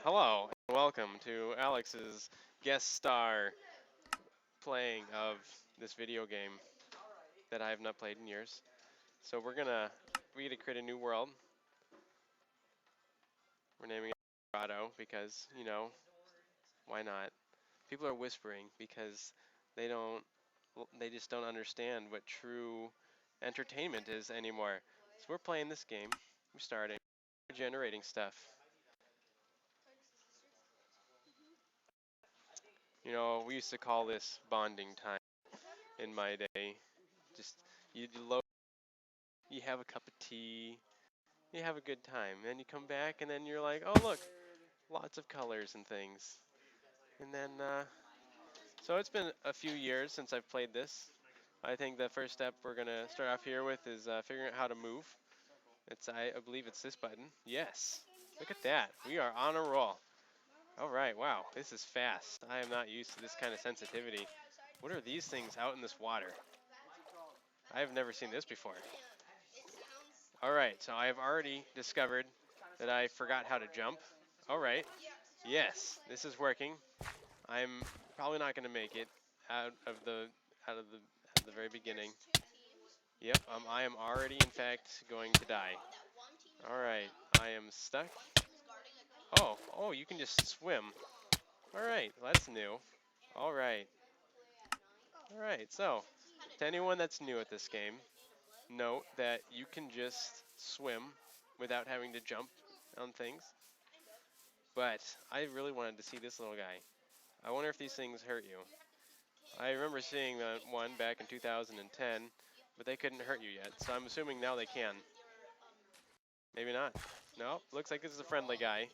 Hello, and welcome to Alex's guest star playing of this video game that I have not played in years. So we're gonna create a new world. We're naming it Colorado because, why not? People are whispering because they don't they just don't understand what true entertainment is anymore. So we're playing this game. We're starting. We're generating stuff. We used to call this bonding time in my day. Just you load, you have a cup of tea, you have a good time. Then you come back and then you're like, oh look, lots of colors and things. And then, so it's been a few years since I've played this. I think the first step we're gonna start off here with is figuring out how to move. I believe it's this button. Yes, look at that. We are on a roll. All right, wow, this is fast. I am not used to this kind of sensitivity. What are these things out in this water? I have never seen this before. All right, so I have already discovered that I forgot how to jump. All right, yes, this is working. I'm probably not going to make it out of the very beginning. Yep, I am already, in fact, going to die. All right, I am stuck. Oh, you can just swim. All right, that's new. All right. All right, so to anyone that's new at this game, note that you can just swim without having to jump on things. But I really wanted to see this little guy. I wonder if these things hurt you. I remember seeing one back in 2010, but they couldn't hurt you yet. So I'm assuming now they can. Maybe not. No, looks like this is a friendly guy.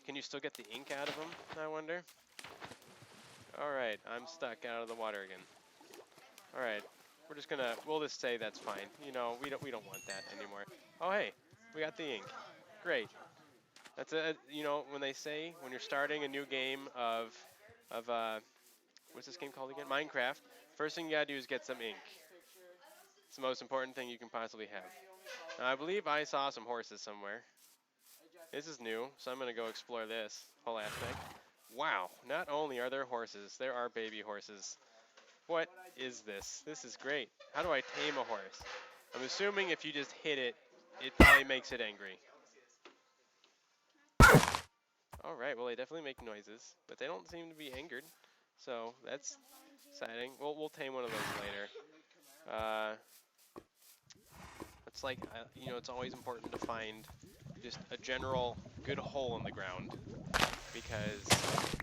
Can you still get the ink out of him, I wonder? All right, I'm stuck out of the water again. All right, we'll just say that's fine. We don't want that anymore. Oh, hey, we got the ink. Great. That's when they say when you're starting a new game of what's this game called again? Minecraft. First thing you gotta do is get some ink. It's the most important thing you can possibly have. Now, I believe I saw some horses somewhere. This is new, so I'm gonna go explore this whole aspect. Wow, not only are there horses, there are baby horses. What is this? This is great. How do I tame a horse? I'm assuming if you just hit it, it probably makes it angry. Alright, well they definitely make noises, but they don't seem to be angered. So that's exciting. We'll tame one of those later. It's like, it's always important to find just a general good hole in the ground, because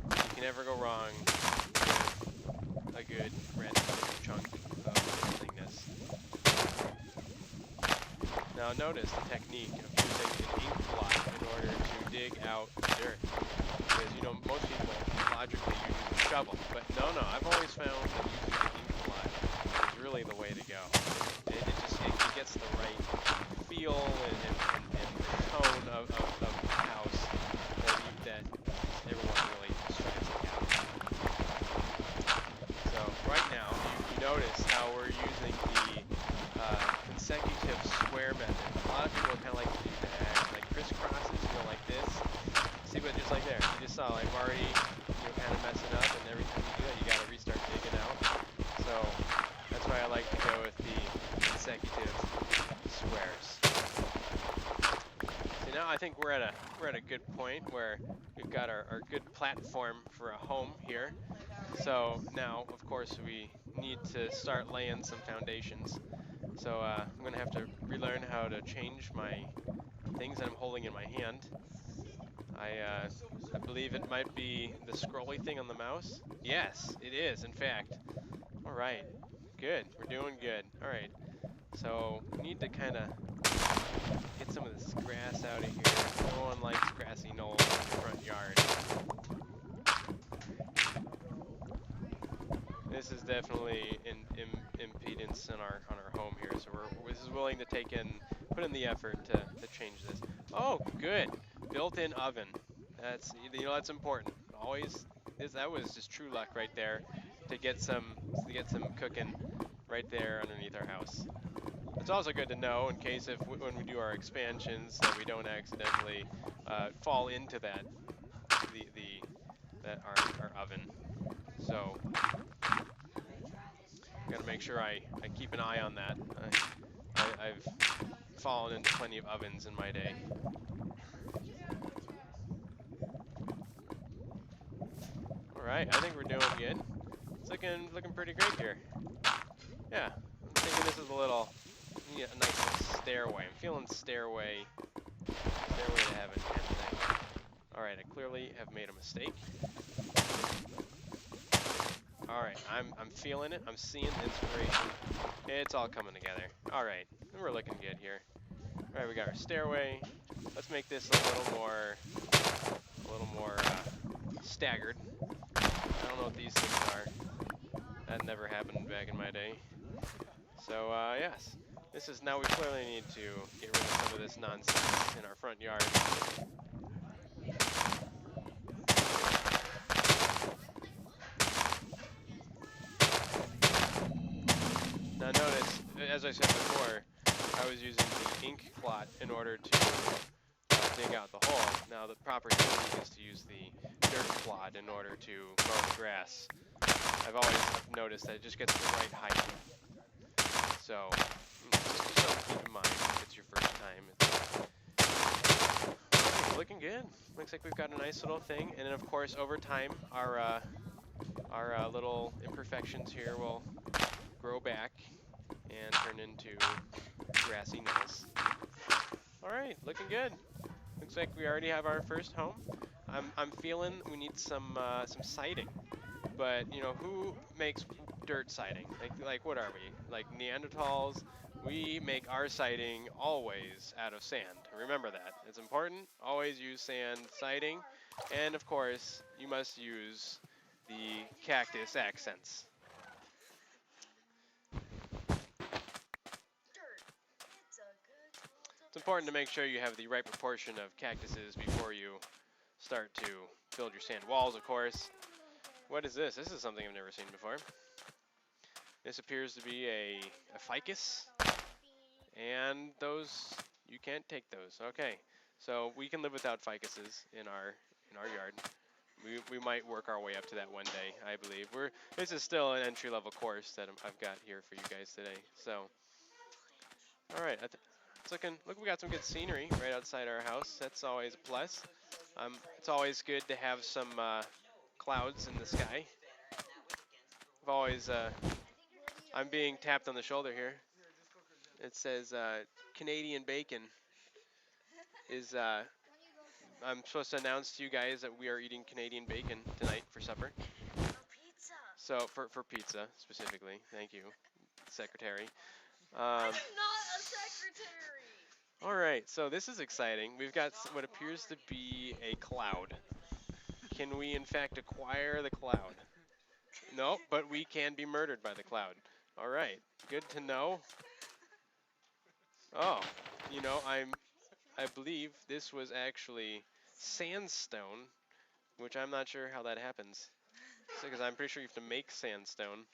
you can never go wrong with a good random chunk of nothingness. Now notice the technique of using an ink blot in order to dig out dirt. Because, most people logically use a shovel. But no, I've always found that using an ink blot is really the way to go. It gets the right feel and tone of the house that everyone really strives to have. So right now, you notice how we're using the consecutive square method. A lot of people kind of like to do that, like crisscrosses, like this. See, but just like there, you just saw, I'm already, kind of messing up, and every time you do that, you got to restart digging out. So that's why I like to go with the consecutive squares. So now I think we're at a good point where we've got our good platform for a home here. So now, of course, we need to start laying some foundations. So I'm going to have to relearn how to change my things that I'm holding in my hand. I believe it might be the scrolly thing on the mouse. Yes, it is, in fact. All right, good. We're doing good. All right, so we need to kind of get some of this grass out of here. No one likes grassy knolls in the front yard. This is definitely an impedance in our home here, so this is willing to put in the effort to change this. Oh, good, built-in oven. That's important. Always, that was just true luck right there to get some cooking right there underneath our house. It's also good to know in case if when we do our expansions that we don't accidentally fall into that our oven. So gotta make sure I keep an eye on that. I've fallen into plenty of ovens in my day. All right, I think we're doing good. It's looking pretty great here. Yeah, I'm thinking this is a little, a nice little stairway. I'm feeling stairway to heaven kind of thing. All right, I clearly have made a mistake. All right, I'm feeling it. I'm seeing the inspiration. It's all coming together. All right, we're looking good here. All right, we got our stairway. Let's make this a little more staggered. I don't know what these things are. That never happened back in my day. So yes, this is now we clearly need to get rid of some of this nonsense in our front yard. Now notice, as I said before, I was using the ink clot in order to dig out the hole. Now the proper technique is to use the dirt clod in order to mow the grass. I've always noticed that it just gets the right height. So just something to keep in mind if it's your first time. Okay, looking good. Looks like we've got a nice little thing, and then of course over time our little imperfections here will grow back and turn into grassy knolls. All right, looking good. Looks like we already have our first home. I'm feeling we need some siding, but who makes dirt siding? Like what are we? Like Neanderthals? We make our siding always out of sand. Remember that. It's important. Always use sand siding, and of course you must use the cactus accents. It's important to make sure you have the right proportion of cactuses before you start to build your sand walls, of course. What is this? This is something I've never seen before. This appears to be a ficus, and those, you can't take those. Okay, so we can live without ficuses in our yard. We might work our way up to that one day, I believe. This is still an entry-level course that I've got here for you guys today. So, all right, it's looking. Look, we got some good scenery right outside our house. That's always a plus. It's always good to have some clouds in the sky. I'm being tapped on the shoulder here. It says Canadian bacon is. I'm supposed to announce to you guys that we are eating Canadian bacon tonight for supper. So for pizza specifically, thank you, secretary. I'm not a secretary. All right, so this is exciting. We've got what appears to be a cloud. Can we in fact acquire the cloud? No, but we can be murdered by the cloud. All right, good to know. Oh, I believe this was actually sandstone, which I'm not sure how that happens. Because I'm pretty sure you have to make sandstone.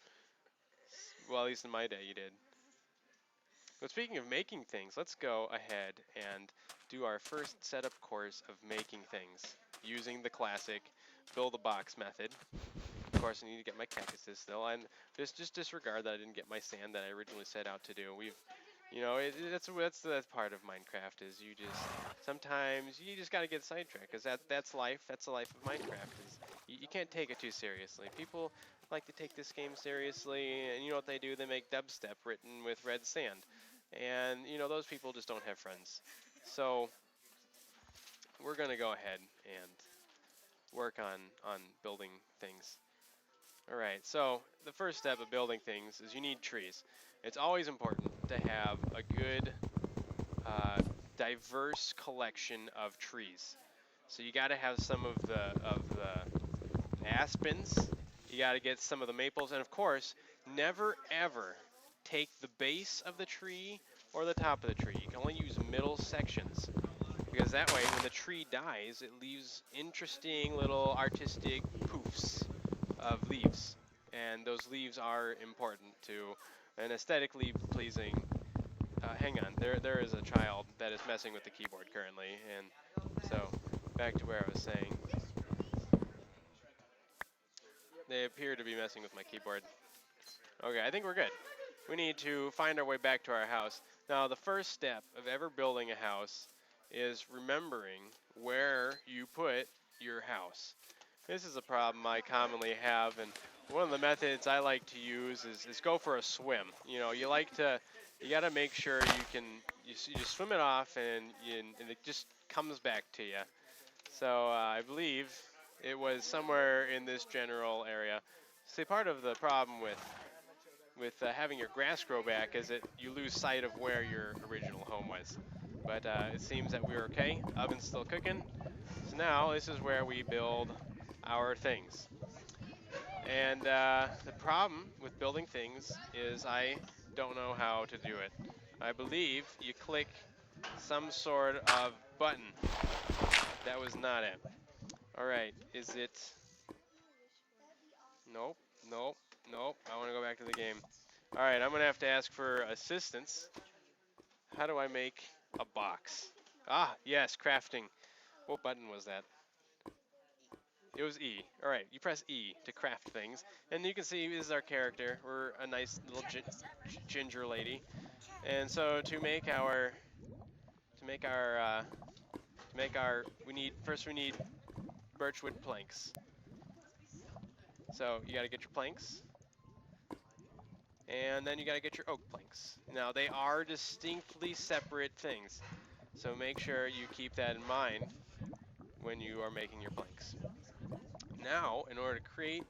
Well, at least in my day you did. But speaking of making things, let's go ahead and do our first setup course of making things using the classic build a box method. Of course, I need to get my cactuses still, and just disregard that I didn't get my sand that I originally set out to do. That's part of Minecraft is sometimes you just gotta get sidetracked because that's life. That's the life of Minecraft. Is you can't take it too seriously. People like to take this game seriously, and you know what they do? They make dubstep written with red sand, and those people just don't have friends. So we're gonna go ahead and work on building things. All right, so the first step of building things is you need trees. It's always important to have a good, diverse collection of trees. So you got to have some of the aspens. You got to get some of the maples, and of course, never ever take the base of the tree or the top of the tree. You can only use middle sections because that way, when the tree dies, it leaves interesting little artistic poofs of leaves, and those leaves are important to an aesthetically pleasing hang on. There is a child that is messing with the keyboard currently, and so back to where I was saying. They appear to be messing with my keyboard. Okay, I think we're good. We need to find our way back to our house. Now, the first step of ever building a house is remembering where you put your house. This is a problem I commonly have, and one of the methods I like to use is go for a swim. You know, you got to make sure you just swim it off, and it just comes back to you. So I believe it was somewhere in this general area. See, part of the problem with having your grass grow back is that you lose sight of where your original home was. But it seems that we're okay. Oven's still cooking. So now this is where we build our things. And the problem with building things is I don't know how to do it. I believe you click some sort of button. That was not it. All right, is it? Nope, nope, nope. I want to go back to the game. All right, I'm going to have to ask for assistance. How do I make a box? Ah, yes, crafting. What button was that? It was E. All right, you press E to craft things, and you can see this is our character. We're a nice little ginger lady, and so to make our we need birchwood planks. So you got to get your planks, and then you got to get your oak planks. Now they are distinctly separate things, so make sure you keep that in mind when you are making your planks. Now, in order to create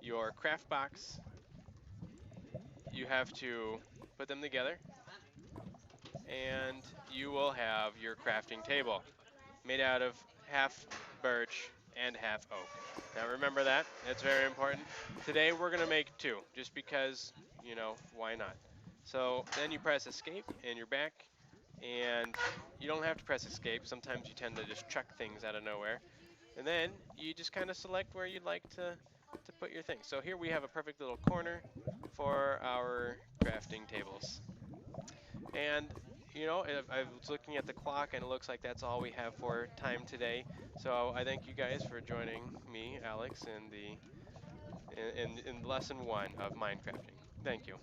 your craft box, you have to put them together, and you will have your crafting table made out of half birch and half oak. Now remember that, it's very important. Today we're gonna make two, just because, you know, why not? So then you press escape and you're back, and you don't have to press escape. Sometimes you tend to just chuck things out of nowhere. And then you just kind of select where you'd like to put your things. So here we have a perfect little corner for our crafting tables. And you know, I was looking at the clock, and it looks like that's all we have for time today. So I thank you guys for joining me, Alex, in lesson one of Minecrafting. Thank you.